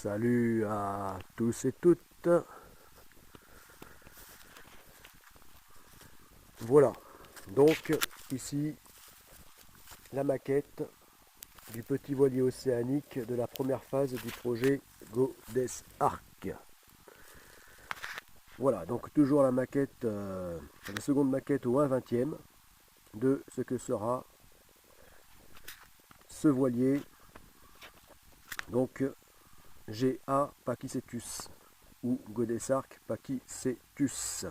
Salut à tous et toutes. Voilà, donc ici la maquette du petit voilier océanique de la première phase du projet Godes Arc. Voilà, donc toujours la maquette, la seconde maquette au 1/20 de ce que sera ce voilier, donc GA Pakicetus ou Godes Arc Pakicetus.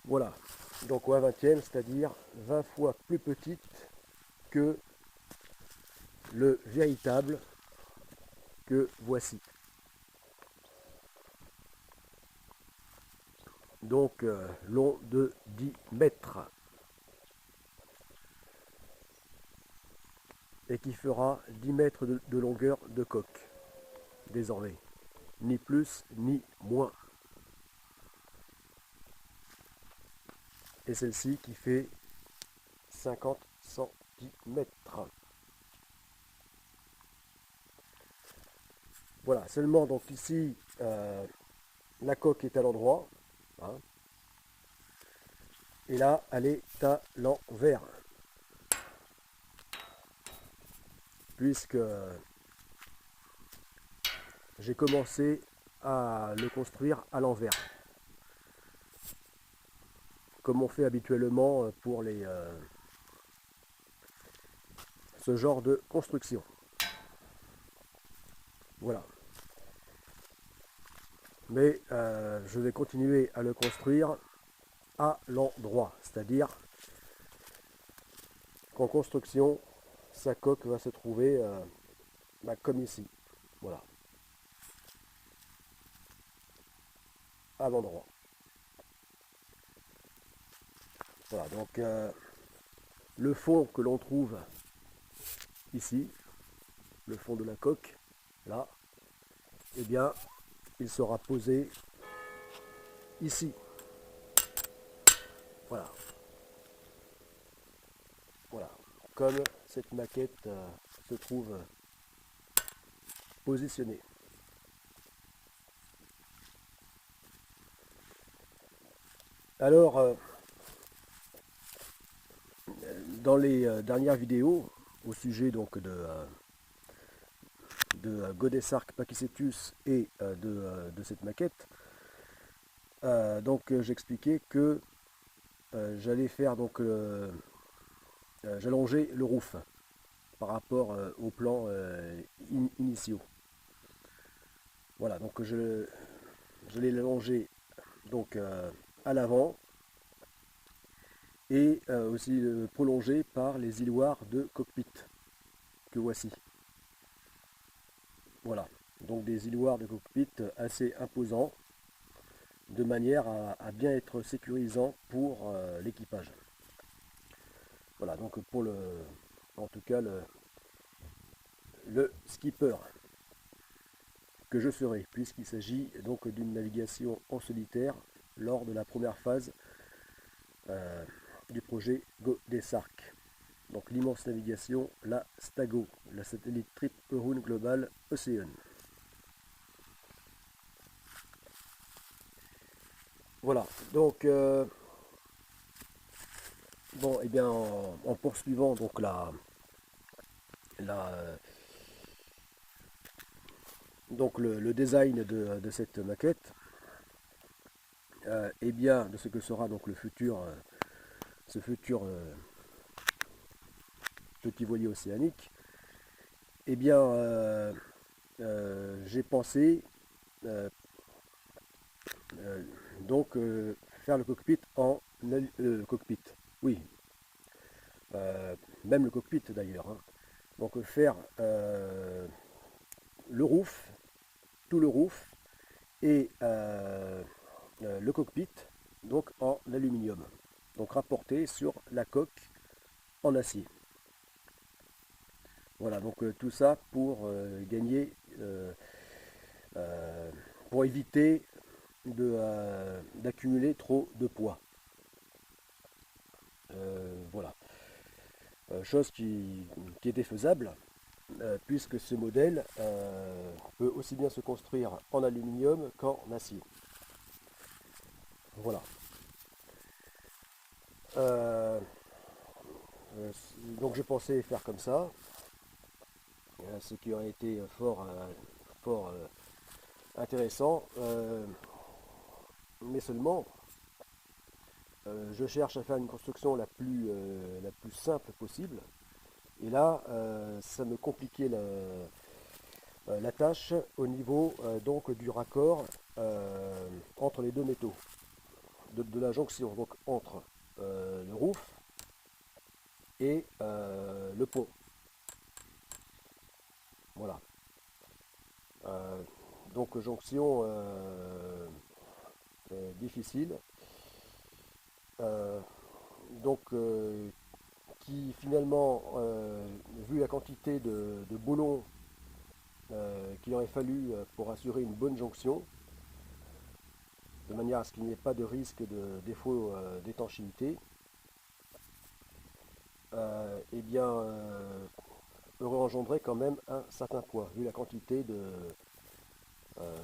Voilà, donc au 1/20, c'est-à-dire 20 fois plus petite que le véritable que voici. Donc long de 10 mètres et qui fera 10 mètres de longueur de coque désormais, ni plus ni moins. Et celle-ci qui fait 50 cm. Voilà, seulement donc ici la coque est à l'endroit, hein, et là elle est à l'envers, puisque j'ai commencé à le construire à l'envers, comme on fait habituellement pour ce genre de construction. Voilà. Mais je vais continuer à le construire à l'endroit, c'est-à-dire qu'en construction, sa coque va se trouver comme ici. Voilà. À l'endroit. Voilà, donc le fond que l'on trouve ici, le fond de la coque, là, eh bien, il sera posé ici. Voilà. Voilà. Comme cette maquette se trouve positionnée. Alors, dans les dernières vidéos, au sujet donc de Godes Arc Pakicetus et de cette maquette, donc j'expliquais que j'allais faire donc j'allongeais le roof par rapport aux plans initiaux. Voilà, donc je l'ai allongé donc à l'avant et aussi prolongé par les îloirs de cockpit que voici. Voilà, donc des îloirs de cockpit assez imposants, de manière à bien être sécurisant pour l'équipage. Voilà, donc pour en tout cas le skipper que je serai, puisqu'il s'agit donc d'une navigation en solitaire lors de la première phase du projet Godes Arc. Donc l'immense navigation, la STAGO, la satellite Trip Around Global Ocean. Voilà, donc bon, et bien en poursuivant donc donc le design de cette maquette, et bien de ce que sera donc le futur, ce futur petit voilier océanique, et bien j'ai pensé donc faire le cockpit en cockpit, oui, même le cockpit d'ailleurs, hein. Donc faire le roof, tout le roof et le cockpit donc en aluminium, donc rapporté sur la coque en acier. Voilà, donc tout ça pour gagner, pour éviter d'accumuler trop de poids. Voilà. Chose qui était faisable, puisque ce modèle peut aussi bien se construire en aluminium qu'en acier. Voilà. Donc je pensais faire comme ça, ce qui aurait été fort intéressant, mais seulement je cherche à faire une construction la plus simple possible, et là ça me compliquait la tâche au niveau donc du raccord entre les deux métaux, de la jonction donc entre le roof et le pont. Voilà. Donc jonction difficile, donc qui finalement, vu la quantité de boulons qu'il aurait fallu pour assurer une bonne jonction, de manière à ce qu'il n'y ait pas de risque de défaut d'étanchéité, eh bien, aurait engendré quand même un certain poids, vu la quantité euh,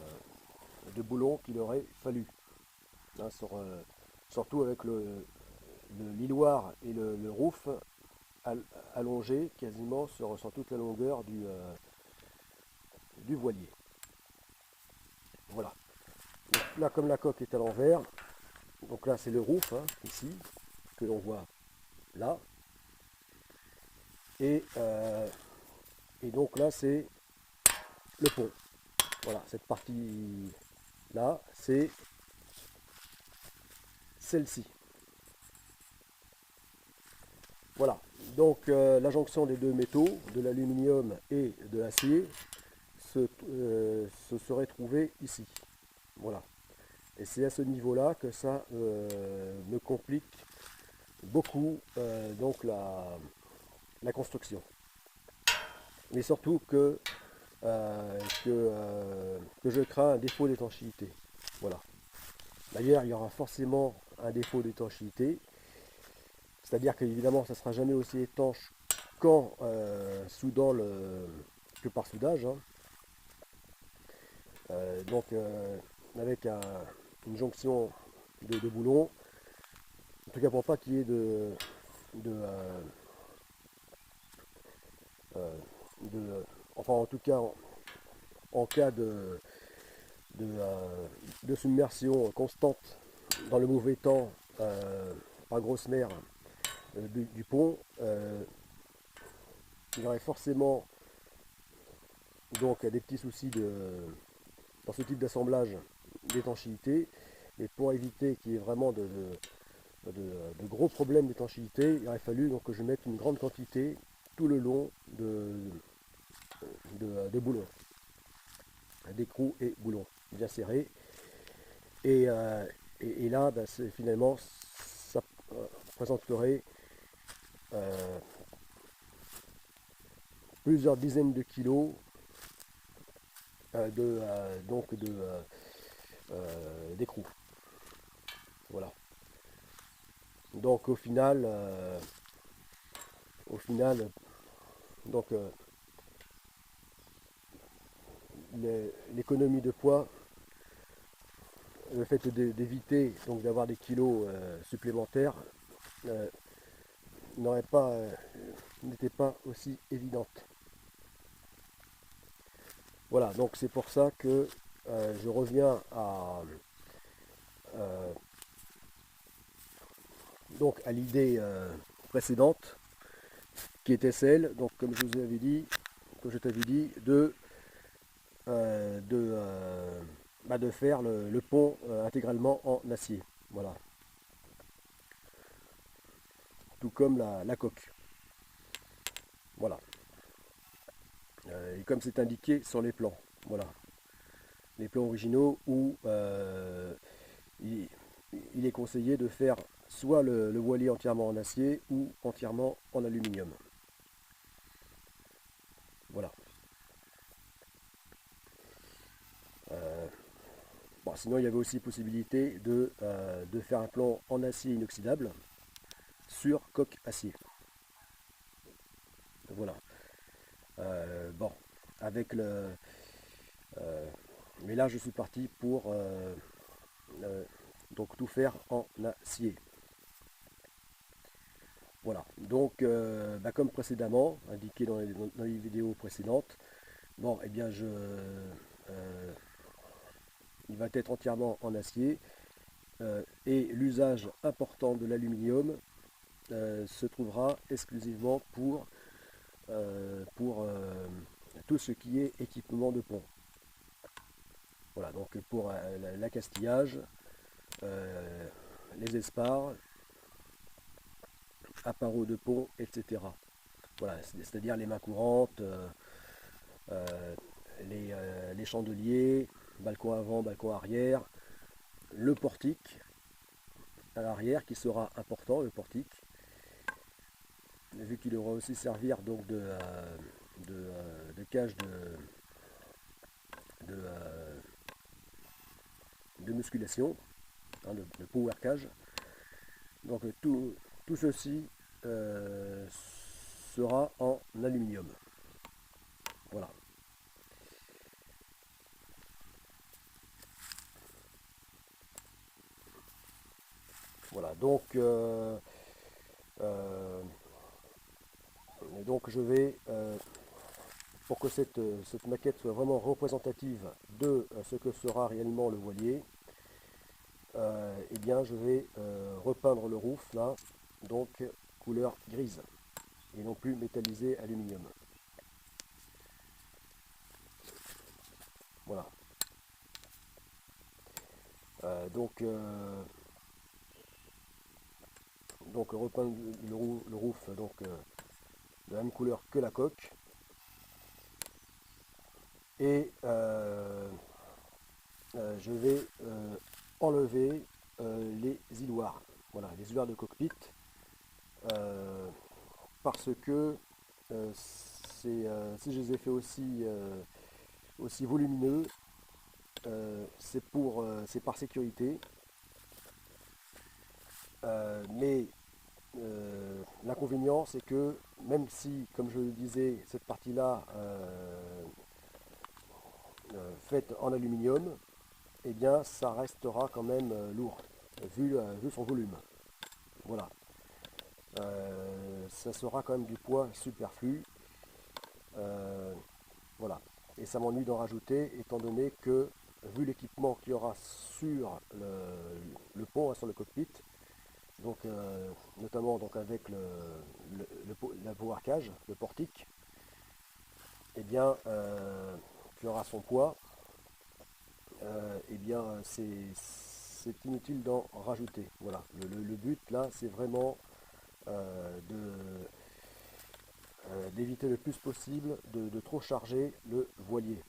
de boulons qu'il aurait fallu. Hein, surtout avec l'hiloir et le roof allongé quasiment sur toute la longueur du voilier. Voilà. Donc là, comme la coque est à l'envers, donc là c'est le roof, hein, ici, que l'on voit là. Et donc là c'est le pont. Voilà, cette partie là, c'est celle-ci. Voilà, donc la jonction des deux métaux, de l'aluminium et de l'acier, se serait trouvée ici. Voilà. Et c'est à ce niveau-là que ça me complique beaucoup donc la construction. Mais surtout que je crains un défaut d'étanchéité. Voilà. D'ailleurs, il y aura forcément un défaut d'étanchéité. C'est-à-dire qu'évidemment, ça ne sera jamais aussi étanche qu'en soudant que par soudage. Hein. Donc, avec une jonction de boulons, en tout cas pour pas qu'il y ait euh, enfin en tout cas en cas de submersion constante dans le mauvais temps par grosse mer du pont, il y aurait forcément donc des petits soucis dans ce type d'assemblage d'étanchéité. Et pour éviter qu'il y ait vraiment de gros problèmes d'étanchéité, il aurait fallu donc que je mette une grande quantité tout le long des boulons, d'écrous et boulons bien serrés. Et là, ben, finalement, ça présenterait plusieurs dizaines de kilos d'écrous. Voilà. Donc au final donc l'économie de poids, le fait d'éviter donc d'avoir des kilos supplémentaires euh, n'était pas aussi évidente. Voilà, donc c'est pour ça que je reviens euh, donc à l'idée précédente, qui était celle, donc comme je vous avais dit, comme je t'avais dit, de faire le pont intégralement en acier. Voilà. Tout comme la coque. Voilà. Et comme c'est indiqué sur les plans. Voilà. Les plans originaux où il est conseillé de faire soit le voilier entièrement en acier ou entièrement en aluminium. Voilà. Bon, sinon, il y avait aussi possibilité de faire un plan en acier inoxydable sur coque acier. Voilà. avec le... mais là je suis parti pour donc tout faire en acier. Voilà, donc comme précédemment, indiqué dans les vidéos précédentes, bon, eh bien il va être entièrement en acier et l'usage important de l'aluminium se trouvera exclusivement pour tout ce qui est équipement de pont. Voilà, donc pour l'accastillage, les espars, appareaux de pont, etc. Voilà, c'est-à-dire les mains courantes, les chandeliers, balcon avant, balcon arrière, le portique à l'arrière qui sera important, le portique, vu qu'il devra aussi servir donc de cage de musculation, hein, de power cage. Donc tout ceci sera en aluminium. Voilà. Voilà, donc je vais, pour que cette maquette soit vraiment représentative de ce que sera réellement le voilier, eh bien je vais repeindre le roof là, donc couleur grise, et non plus métallisé aluminium. Voilà. Donc repeindre le roof donc, de la même couleur que la coque. Et je vais enlever les iloirs. Voilà, les iloirs de cockpit. Parce que si je les ai fait aussi volumineux, c'est par sécurité. Mais l'inconvénient, c'est que même si, comme je le disais, cette partie-là faite en aluminium, eh bien, ça restera quand même lourd, vu son volume. Voilà. Ça sera quand même du poids superflu. Voilà. Et ça m'ennuie d'en rajouter, étant donné que, vu l'équipement qu'il y aura sur le pont, hein, sur le cockpit, donc notamment donc avec la power cage, le portique, eh bien, qui aura son poids, eh bien, c'est inutile d'en rajouter. Voilà. Le but là, c'est vraiment d'éviter le plus possible de trop charger le voilier.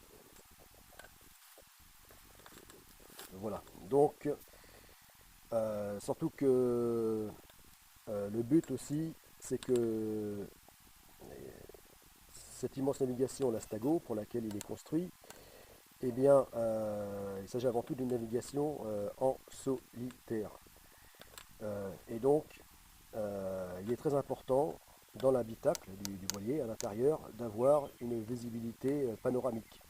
Voilà. Donc, surtout que le but aussi, c'est que cette immense navigation, la Stago, pour laquelle il est construit, eh bien, il s'agit avant tout d'une navigation en solitaire. Et donc, il est très important dans l'habitacle du voilier, à l'intérieur, d'avoir une visibilité panoramique.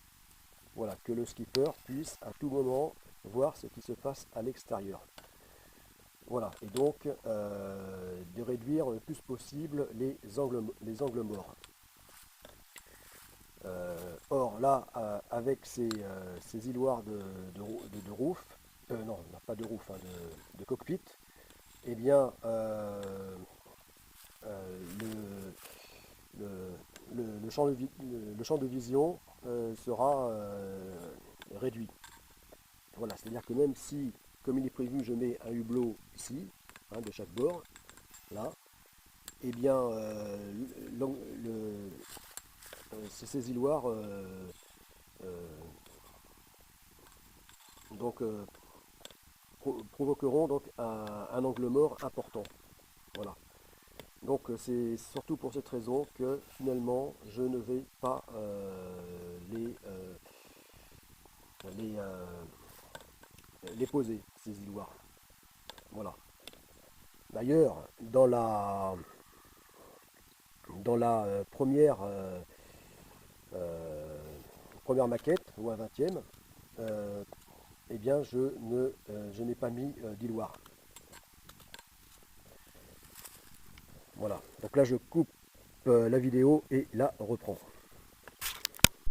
Voilà, que le skipper puisse à tout moment voir ce qui se passe à l'extérieur. Voilà, et donc de réduire le plus possible les angles morts. Or là, avec ces iloirs de roof, non, pas de roof, hein, de cockpit, eh bien le champ de vision sera réduit. Voilà, c'est-à-dire que même si, comme il est prévu, je mets un hublot ici, hein, de chaque bord, là, eh bien ces iloirs donc, provoqueront donc un angle mort important. Voilà. Donc c'est surtout pour cette raison que finalement je ne vais pas les, les poser, ces iloirs. Voilà. D'ailleurs, dans la première première maquette, ou un 20e, eh bien je n'ai pas mis d'îloir. Voilà, donc là je coupe la vidéo et la reprends.